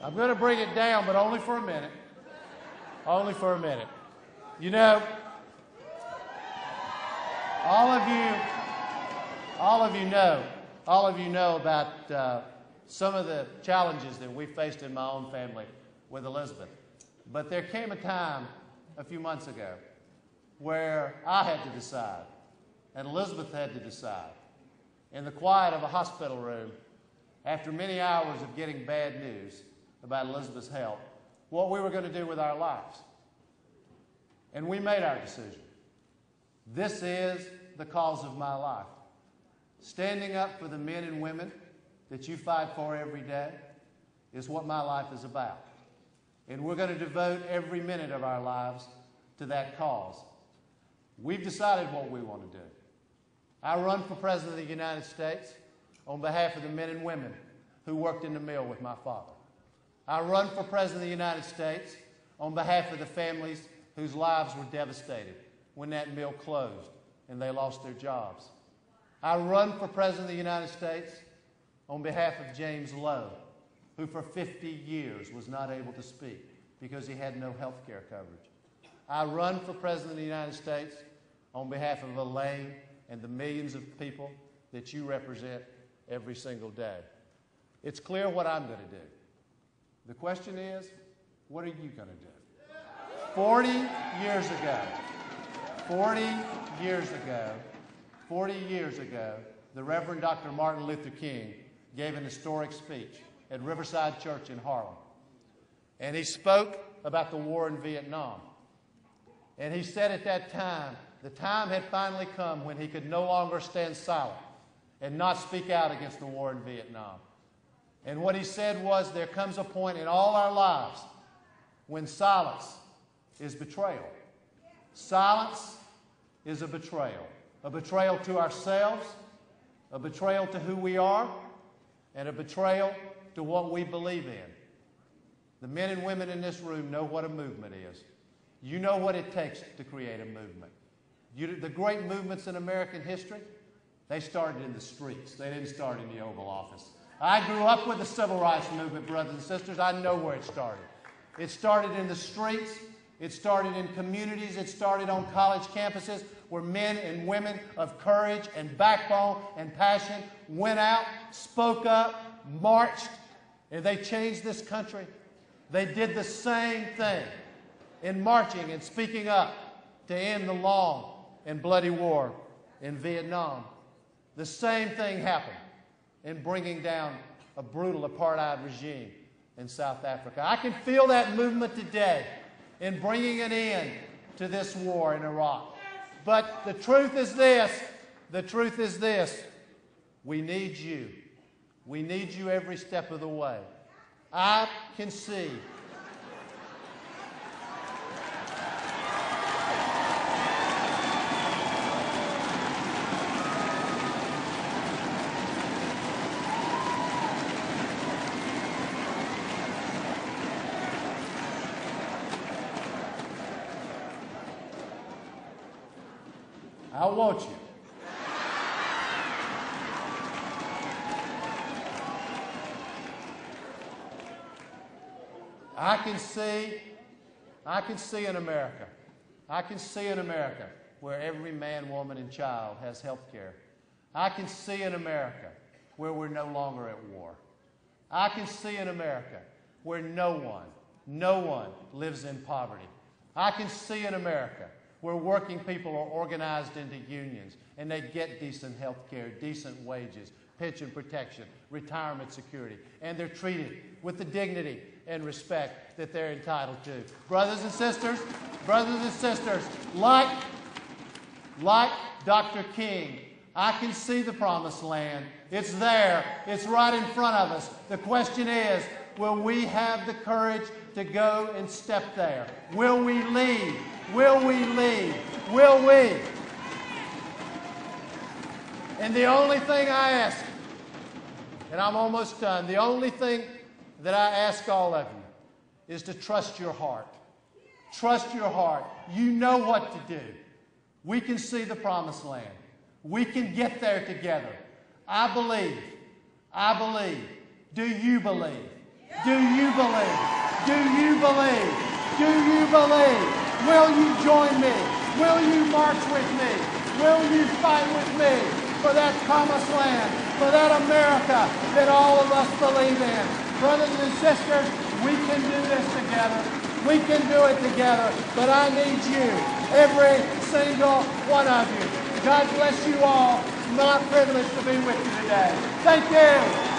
I'm going to bring it down, but only for a minute. Only for a minute. You know, all of you know about some of the challenges that we faced in my own family with Elizabeth. But there came a time a few months ago where I had to decide, and Elizabeth had to decide, in the quiet of a hospital room, after many hours of getting bad news about Elizabeth's health, what we were going to do with our lives. And we made our decision. This is the cause of my life. Standing up for the men and women that you fight for every day is what my life is about. And we're going to devote every minute of our lives to that cause. We've decided what we want to do. I run for President of the United States on behalf of the men and women who worked in the mill with my father. I run for President of the United States on behalf of the families whose lives were devastated when that mill closed and they lost their jobs. I run for President of the United States on behalf of James Lowe, who for 50 years was not able to speak because he had no health care coverage. I run for President of the United States on behalf of Elaine and the millions of people that you represent every single day. It's clear what I'm going to do. The question is, what are you going to do? 40 years ago, the Reverend Dr. Martin Luther King gave an historic speech at Riverside Church in Harlem. And he spoke about the war in Vietnam. And he said at that time, the time had finally come when he could no longer stand silent and not speak out against the war in Vietnam. And what he said was, there comes a point in all our lives when silence is betrayal. Silence is a betrayal to ourselves, a betrayal to who we are, and a betrayal to what we believe in. The men and women in this room know what a movement is. You know what it takes to create a movement. The great movements in American history, they started in the streets. They didn't start in the Oval Office. I grew up with the Civil Rights Movement, brothers and sisters. I know where it started. It started in the streets. It started in communities. It started on college campuses where men and women of courage and backbone and passion went out, spoke up, marched, and they changed this country. They did the same thing in marching and speaking up to end the long and bloody war in Vietnam. The same thing happened in bringing down a brutal apartheid regime in South Africa. I can feel that movement today in bringing an end to this war in Iraq. But the truth is this, we need you. We need you every step of the way. I can see I want you. I can see in America. I can see in America where every man, woman, and child has health care. I can see in America where we're no longer at war. I can see in America where no one lives in poverty. I can see in America where working people are organized into unions and they get decent health care, decent wages, pension protection, retirement security, and they're treated with the dignity and respect that they're entitled to. Brothers and sisters, like Dr. King, I can see the promised land. It's there. It's right in front of us. The question is, will we have the courage to go and step there? Will we lead? Will we lead? Will we? And the only thing I ask, and I'm almost done, the only thing that I ask all of you is to trust your heart. Trust your heart. You know what to do. We can see the promised land. We can get there together. I believe. Do you believe Do you believe? Do you believe? Do you believe? Will you join me? Will you march with me? Will you fight with me for that promised land, for that America that all of us believe in? Brothers and sisters, we can do this together. We can do it together, but I need you, every single one of you. God bless you all. My privilege to be with you today. Thank you.